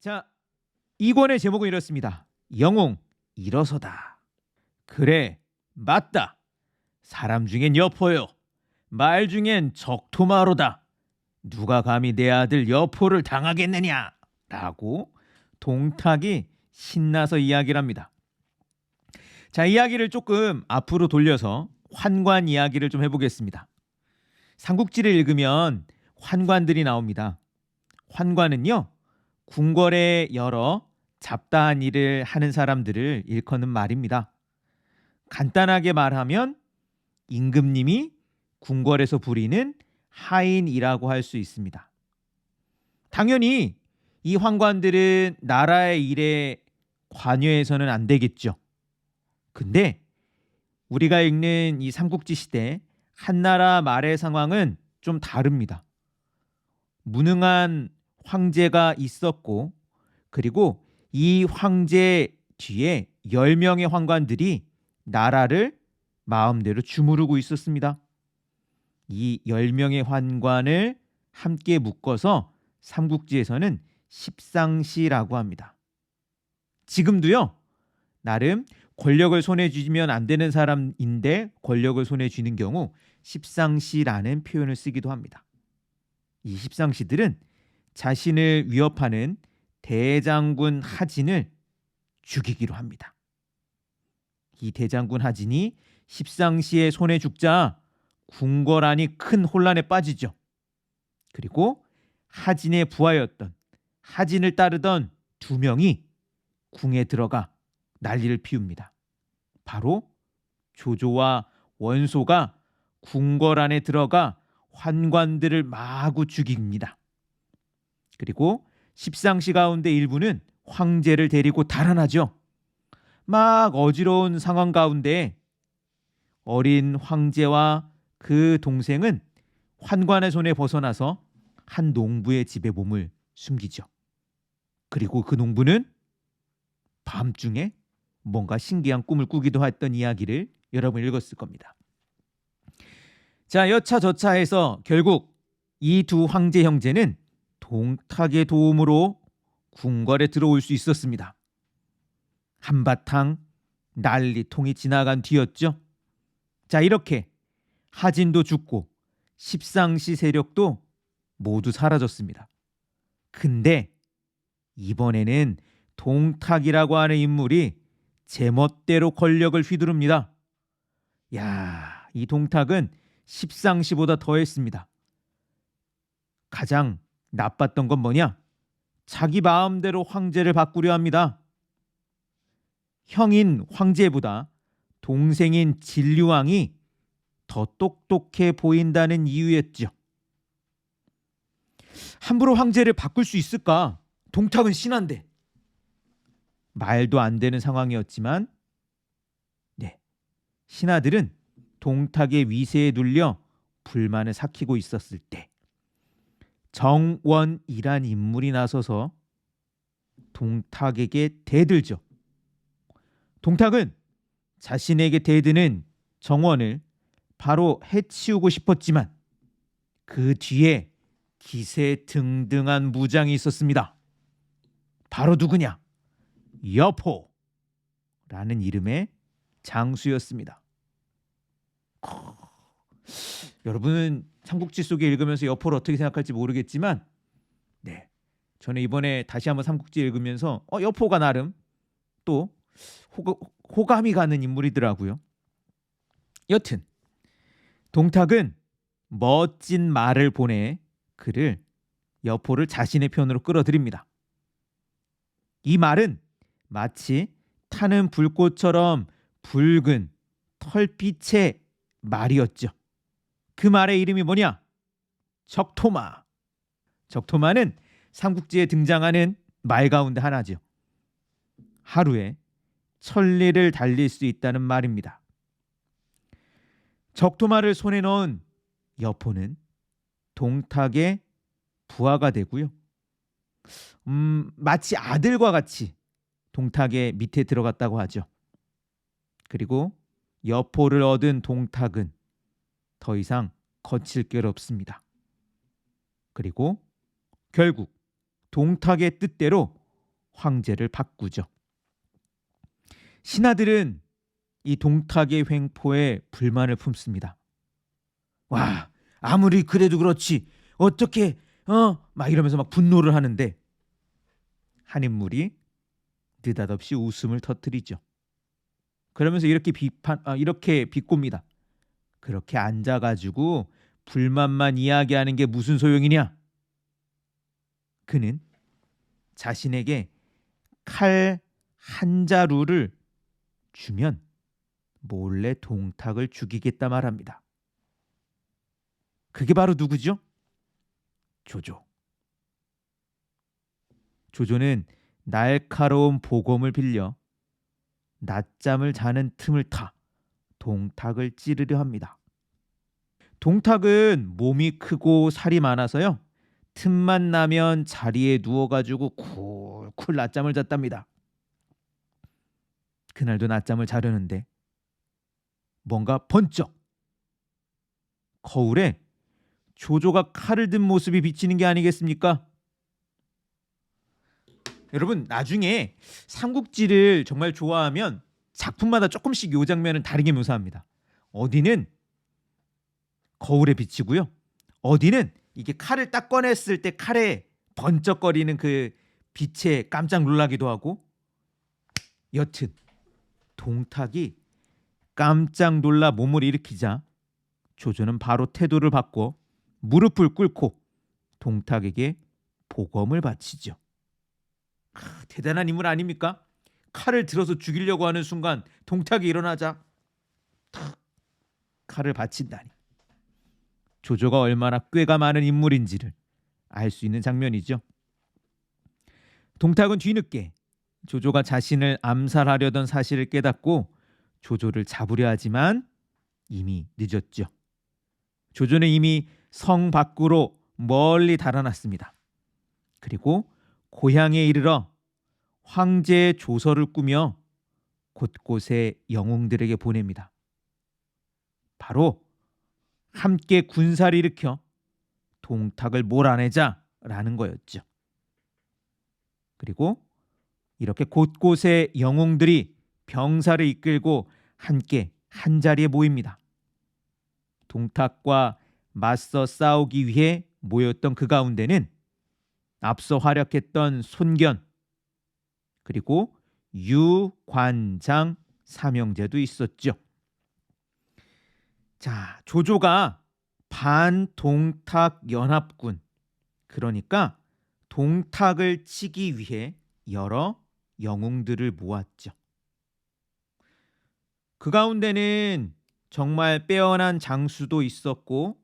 자, 이 권의 제목은 이렇습니다. 영웅 일어서다. 그래, 맞다. 사람 중엔 여포요, 말 중엔 적토마로다. 누가 감히 내 아들 여포를 당하겠느냐? 라고 동탁이 신나서 이야기를 합니다. 자, 이야기를 조금 앞으로 돌려서 환관 이야기를 좀 해보겠습니다. 삼국지를 읽으면 환관들이 나옵니다. 환관은요, 궁궐에 여러 잡다한 일을 하는 사람들을 일컫는 말입니다. 간단하게 말하면 임금님이 궁궐에서 부리는 하인이라고 할 수 있습니다. 당연히 이 환관들은 나라의 일에 관여해서는 안 되겠죠. 근데 우리가 읽는 이 삼국지 시대 한나라 말의 상황은 좀 다릅니다. 무능한 황제가 있었고, 그리고 이 황제 뒤에 10명의 환관들이 나라를 마음대로 주무르고 있었습니다. 이 10명의 환관을 함께 묶어서 삼국지에서는 십상시라고 합니다. 지금도요, 나름 권력을 손에 쥐면 안 되는 사람인데 권력을 손에 쥐는 경우 십상시라는 표현을 쓰기도 합니다. 이 십상시들은 자신을 위협하는 대장군 하진을 죽이기로 합니다. 이 대장군 하진이 십상시의 손에 죽자 궁궐 안이 큰 혼란에 빠지죠. 그리고 하진의 부하였던, 하진을 따르던 2명이 궁에 들어가 난리를 피웁니다. 바로 조조와 원소가 궁궐 안에 들어가 환관들을 마구 죽입니다. 그리고 십상시 가운데 일부는 황제를 데리고 달아나죠. 막 어지러운 상황 가운데 어린 황제와 그 동생은 환관의 손에 벗어나서 한 농부의 집에 몸을 숨기죠. 그리고 그 농부는 밤중에 뭔가 신기한 꿈을 꾸기도 했던 이야기를 여러분 읽었을 겁니다. 자, 여차저차해서 결국 이 2 황제 형제는 동탁의 도움으로 궁궐에 들어올 수 있었습니다. 한바탕 난리통이 지나간 뒤였죠. 자, 이렇게 하진도 죽고 십상시 세력도 모두 사라졌습니다. 근데 이번에는 동탁이라고 하는 인물이 제멋대로 권력을 휘두릅니다. 야, 이 동탁은 십상시보다 더했습니다. 가장 나빴던 건 뭐냐? 자기 마음대로 황제를 바꾸려 합니다. 형인 황제보다 동생인 진류왕이 더 똑똑해 보인다는 이유였죠. 함부로 황제를 바꿀 수 있을까? 동탁은 신한데. 말도 안 되는 상황이었지만, 신하들은 동탁의 위세에 눌려 불만을 삭히고 있었을 때 정원이란 인물이 나서서 동탁에게 대들죠. 동탁은 자신에게 대드는 정원을 바로 해치우고 싶었지만 그 뒤에 기세등등한 무장이 있었습니다. 바로 누구냐? 여포라는 이름의 장수였습니다. 여러분은 삼국지 속에 읽으면서 여포를 어떻게 생각할지 모르겠지만, 저는 이번에 다시 한번 삼국지 읽으면서 여포가 나름 또 호감이 가는 인물이더라고요. 여튼 동탁은 멋진 말을 보내 그를, 여포를 자신의 편으로 끌어들입니다. 이 말은 마치 타는 불꽃처럼 붉은 털빛의 말이었죠. 그 말의 이름이 뭐냐? 적토마. 적토마는 삼국지에 등장하는 말 가운데 하나죠. 하루에 1000리를 달릴 수 있다는 말입니다. 적토마를 손에 넣은 여포는 동탁의 부하가 되고요. 마치 아들과 같이 동탁의 밑에 들어갔다고 하죠. 그리고 여포를 얻은 동탁은 더 이상 거칠 게 없습니다. 그리고 결국 동탁의 뜻대로 황제를 바꾸죠. 신하들은 이 동탁의 횡포에 불만을 품습니다. 와, 아무리 그래도 그렇지 어떻게 막 이러면서 막 분노를 하는데 한 인물이 느닷없이 웃음을 터뜨리죠. 그러면서 이렇게 비꼽니다. 그렇게 앉아가지고 불만만 이야기하는 게 무슨 소용이냐? 그는 자신에게 칼 한 자루를 주면 몰래 동탁을 죽이겠다 말합니다. 그게 바로 누구죠? 조조. 조조는 날카로운 보검을 빌려 낮잠을 자는 틈을 타 동탁을 찌르려 합니다. 동탁은 몸이 크고 살이 많아서요. 틈만 나면 자리에 누워가지고 쿨쿨 낮잠을 잤답니다. 그날도 낮잠을 자려는데 뭔가 번쩍 거울에 조조가 칼을 든 모습이 비치는 게 아니겠습니까? 여러분, 나중에 삼국지를 정말 좋아하면 작품마다 조금씩 요 장면을 다르게 묘사합니다. 어디는 거울에 비치고요. 어디는 이게 칼을 딱 꺼냈을 때 칼에 번쩍거리는 그 빛에 깜짝 놀라기도 하고, 여튼 동탁이 깜짝 놀라 몸을 일으키자 조조는 바로 태도를 바꿔 무릎을 꿇고 동탁에게 보검을 바치죠. 대단한 인물 아닙니까? 칼을 들어서 죽이려고 하는 순간 동탁이 일어나자 탁 칼을 바친다니. 조조가 얼마나 꾀가 많은 인물인지를 알 수 있는 장면이죠. 동탁은 뒤늦게 조조가 자신을 암살하려던 사실을 깨닫고 조조를 잡으려 하지만 이미 늦었죠. 조조는 이미 성 밖으로 멀리 달아났습니다. 그리고 고향에 이르러 황제의 조서를 꾸며 곳곳에 영웅들에게 보냅니다. 바로 함께 군사를 일으켜 동탁을 몰아내자라는 거였죠. 그리고 이렇게 곳곳에 영웅들이 병사를 이끌고 함께 한자리에 모입니다. 동탁과 맞서 싸우기 위해 모였던 그 가운데는 앞서 활약했던 손견, 그리고 유관장 삼형제도 있었죠. 자, 조조가 반동탁 연합군, 그러니까 동탁을 치기 위해 여러 영웅들을 모았죠. 그 가운데는 정말 빼어난 장수도 있었고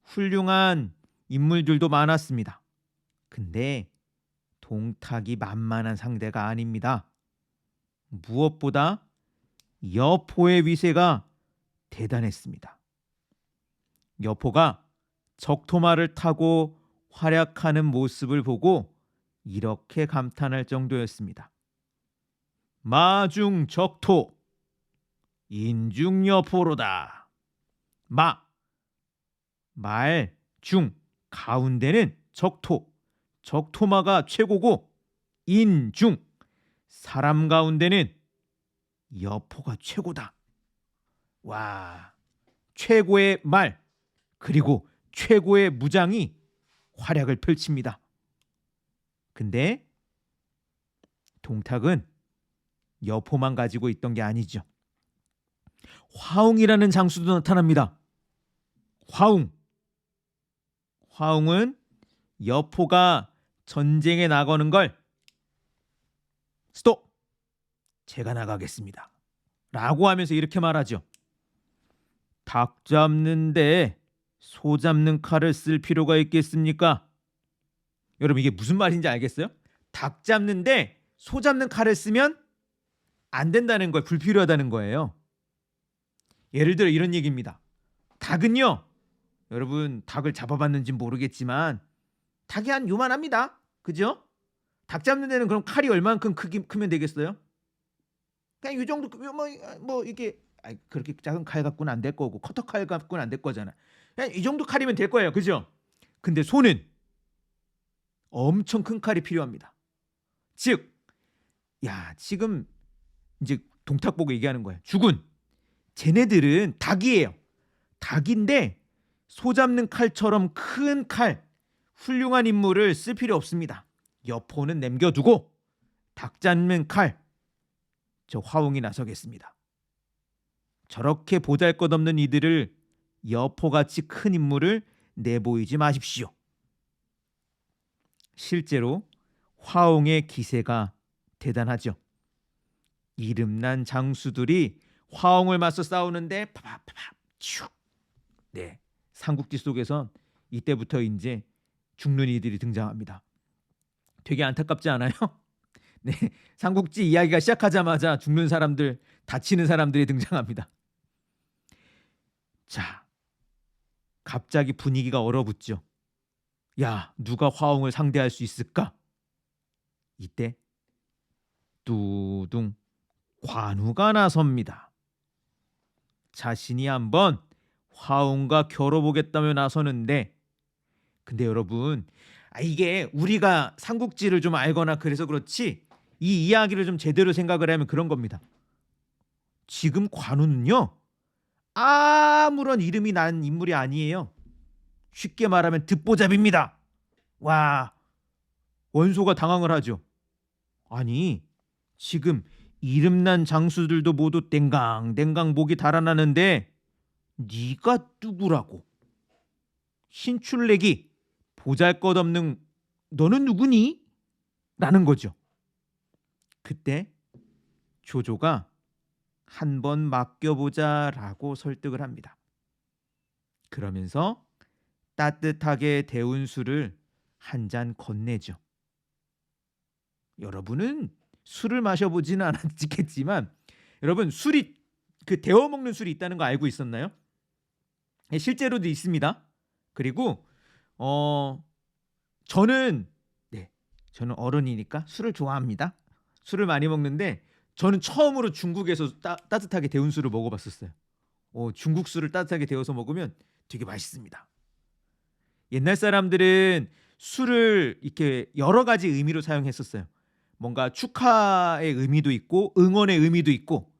훌륭한 인물들도 많았습니다. 근데 동탁이 만만한 상대가 아닙니다. 무엇보다 여포의 위세가 대단했습니다. 여포가 적토마를 타고 활약하는 모습을 보고 이렇게 감탄할 정도였습니다. 마중 적토, 인중 여포로다. 말, 중, 가운데는 적토, 적토마가 최고고, 인, 중, 사람 가운데는 여포가 최고다. 와, 최고의 말, 그리고 최고의 무장이 활약을 펼칩니다. 근데 동탁은 여포만 가지고 있던 게 아니죠. 화웅이라는 장수도 나타납니다. 화웅은 여포가 전쟁에 나가는 걸 스톱! 제가 나가겠습니다. 라고 하면서 이렇게 말하죠. 닭 잡는데 소 잡는 칼을 쓸 필요가 있겠습니까? 여러분, 이게 무슨 말인지 알겠어요? 닭 잡는데 소 잡는 칼을 쓰면 안 된다는 거예요. 불필요하다는 거예요. 예를 들어 이런 얘기입니다. 닭은요, 여러분 닭을 잡아봤는지 모르겠지만 닭이 한 요만합니다. 그죠? 닭 잡는 데는 그럼 칼이 얼만큼 크면 되겠어요? 그냥 이 정도, 뭐 이게 그렇게 작은 칼 갖고는 안 될 거고 커터 칼 갖고는 안 될 거잖아. 그냥 이 정도 칼이면 될 거예요. 그죠? 근데 소는 엄청 큰 칼이 필요합니다. 즉 야, 지금 이제 동탁 보고 얘기하는 거예요. 죽은 쟤네들은 닭이에요. 닭인데 소 잡는 칼처럼 큰 칼, 훌륭한 인물을 쓸 필요 없습니다. 여포는 남겨두고 닭 잡는 칼, 저 화웅이 나서겠습니다. 저렇게 보잘것없는 이들을 여포같이 큰 인물을 내보이지 마십시오. 실제로 화웅의 기세가 대단하죠. 이름난 장수들이 화웅을 맞서 싸우는데 파파파파 슉. 네, 삼국지 속에선 이때부터 이제 죽는 이들이 등장합니다. 되게 안타깝지 않아요? 네, 삼국지 이야기가 시작하자마자 죽는 사람들, 다치는 사람들이 등장합니다. 자, 갑자기 분위기가 얼어붙죠. 야, 누가 화웅을 상대할 수 있을까? 이때 뚜둥 관우가 나섭니다. 자신이 한번 화웅과 겨뤄보겠다며 나서는데, 근데 여러분, 이게 우리가 삼국지를 좀 알거나 그래서 그렇지 이 이야기를 좀 제대로 생각을 하면 그런 겁니다. 지금 관우는요, 아무런 이름이 난 인물이 아니에요. 쉽게 말하면 듣보잡입니다. 와, 원소가 당황을 하죠. 아니, 지금 이름난 장수들도 모두 땡강땡강 목이 달아나는데 네가 누구라고? 신출내기 보잘것없는 너는 누구니? 라는 거죠. 그때 조조가 한번 맡겨보자라고 설득을 합니다. 그러면서 따뜻하게 데운 술을 한 잔 건네죠. 여러분은 술을 마셔보지는 않았겠지만 여러분, 술이 그 데워 먹는 술이 있다는 거 알고 있었나요? 실제로도 있습니다. 그리고 저는 저는 어른이니까 술을 좋아합니다. 술을 많이 먹는데 저는 처음으로 중국에서 따뜻하게 데운 술을 먹어봤었어요. 중국 술을 따뜻하게 데워서 먹으면 되게 맛있습니다. 옛날 사람들은 술을 이렇게 여러 가지 의미로 사용했었어요. 뭔가 축하의 의미도 있고 응원의 의미도 있고,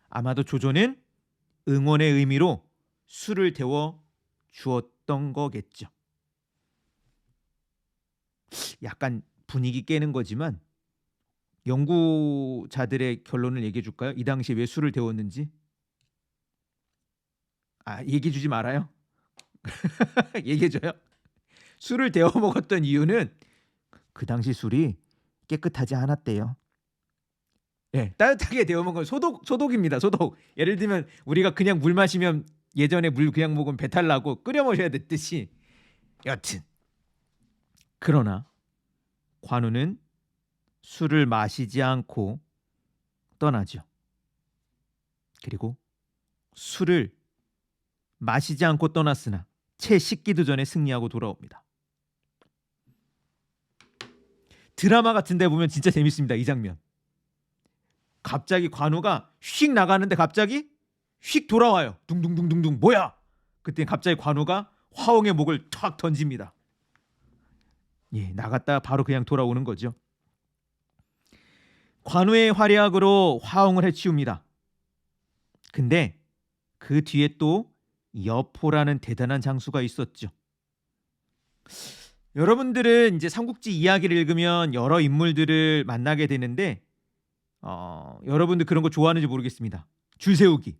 아마도 조조는 응원의 의미로 술을 데워 주었던 거겠죠. 약간 분위기 깨는 거지만 연구자들의 결론을 얘기해 줄까요? 이 당시에 왜 술을 데웠는지? 얘기해 주지 말아요. 얘기해 줘요. 술을 데워 먹었던 이유는 그 당시 술이 깨끗하지 않았대요. 네, 따뜻하게 데워 먹은 소독입니다. 소독. 예를 들면 우리가 그냥 물 마시면 예전에 물 그냥 먹으면 배탈 나고 끓여 마셔야 됐듯이, 여튼 그러나 관우는 술을 마시지 않고 떠나죠. 그리고 술을 마시지 않고 떠났으나 채 식기도 전에 승리하고 돌아옵니다. 드라마 같은 데 보면 진짜 재밌습니다. 이 장면. 갑자기 관우가 휙 나가는데 갑자기 휙 돌아와요. 둥둥둥둥둥. 뭐야? 그때 갑자기 관우가 화웅의 목을 탁 던집니다. 예, 나갔다가 바로 그냥 돌아오는 거죠. 관우의 활약으로 화웅을 해치웁니다. 근데 그 뒤에 또 여포라는 대단한 장수가 있었죠. 여러분들은 이제 삼국지 이야기를 읽으면 여러 인물들을 만나게 되는데 여러분들 그런 거 좋아하는지 모르겠습니다. 줄 세우기.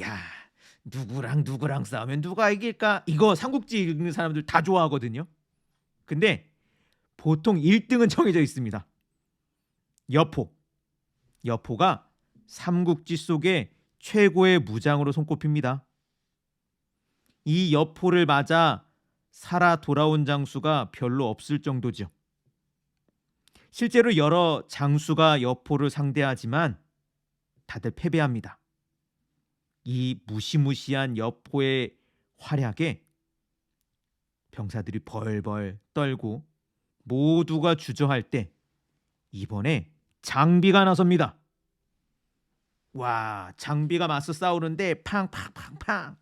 야, 누구랑 싸우면 누가 이길까? 이거 삼국지 읽는 사람들 다 좋아하거든요. 근데 보통 1등은 정해져 있습니다. 여포가 삼국지 속의 최고의 무장으로 손꼽힙니다. 이 여포를 맞아 살아 돌아온 장수가 별로 없을 정도죠. 실제로 여러 장수가 여포를 상대하지만 다들 패배합니다. 이 무시무시한 여포의 활약에 병사들이 벌벌 떨고 모두가 주저할 때 이번에 장비가 나섭니다. 와, 장비가 맞서 싸우는데 팡팡팡팡.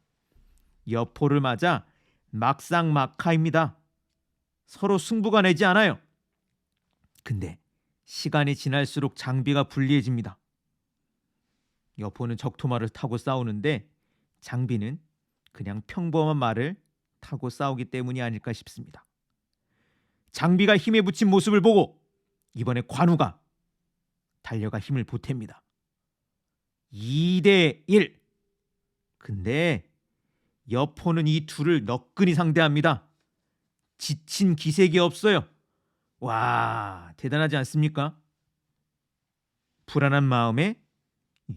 여포를 맞아 막상막하입니다. 서로 승부가 내지 않아요. 근데 시간이 지날수록 장비가 불리해집니다. 여포는 적토마를 타고 싸우는데 장비는 그냥 평범한 말을 타고 싸우기 때문이 아닐까 싶습니다. 장비가 힘에 붙인 모습을 보고 이번에 관우가 달려가 힘을 보탭니다. 2대 1. 근데 여포는 이 둘을 너끈히 상대합니다. 지친 기색이 없어요. 와, 대단하지 않습니까? 불안한 마음에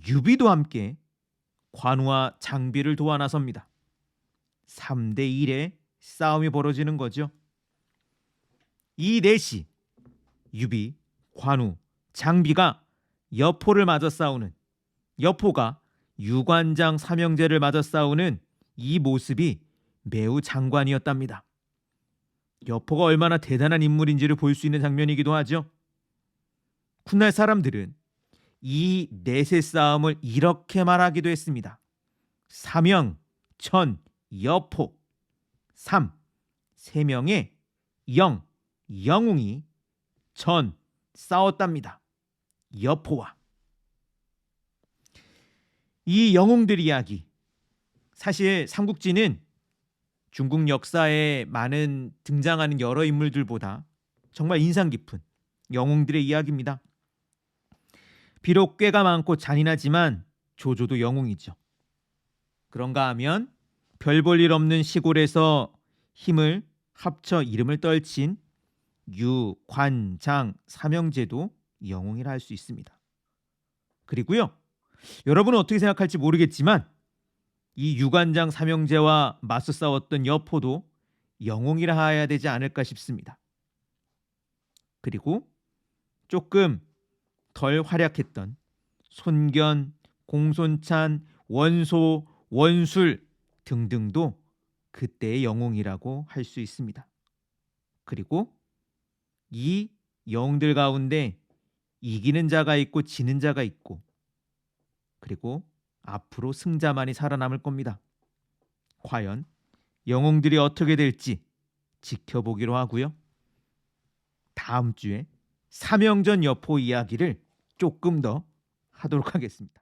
유비도 함께 관우와 장비를 도와 나섭니다. 3대 1의 싸움이 벌어지는 거죠. 이 넷이 유비, 관우, 장비가 여포를 맞아 싸우는, 여포가 유관장 삼형제를 맞아 싸우는 이 모습이 매우 장관이었답니다. 여포가 얼마나 대단한 인물인지를 볼 수 있는 장면이기도 하죠. 훗날 사람들은 이 넷의 싸움을 이렇게 말하기도 했습니다. 삼형, 천, 여포. 3. 세 명의 영, 영웅이 전 싸웠답니다. 여포와. 이 영웅들 이야기, 사실 삼국지는 중국 역사에 많은 등장하는 여러 인물들보다 정말 인상 깊은 영웅들의 이야기입니다. 비록 꾀가 많고 잔인하지만 조조도 영웅이죠. 그런가 하면 별 볼 일 없는 시골에서 힘을 합쳐 이름을 떨친 유, 관, 장, 삼형제도 영웅이라 할 수 있습니다. 그리고요, 여러분은 어떻게 생각할지 모르겠지만 이 유관장 삼형제와 맞서 싸웠던 여포도 영웅이라 해야 되지 않을까 싶습니다. 그리고 조금 덜 활약했던 손견, 공손찬, 원소, 원술 등등도 그때의 영웅이라고 할 수 있습니다. 그리고 이 영웅들 가운데 이기는 자가 있고 지는 자가 있고, 그리고 앞으로 승자만이 살아남을 겁니다. 과연 영웅들이 어떻게 될지 지켜보기로 하고요. 다음 주에 삼형전 여포 이야기를 조금 더 하도록 하겠습니다.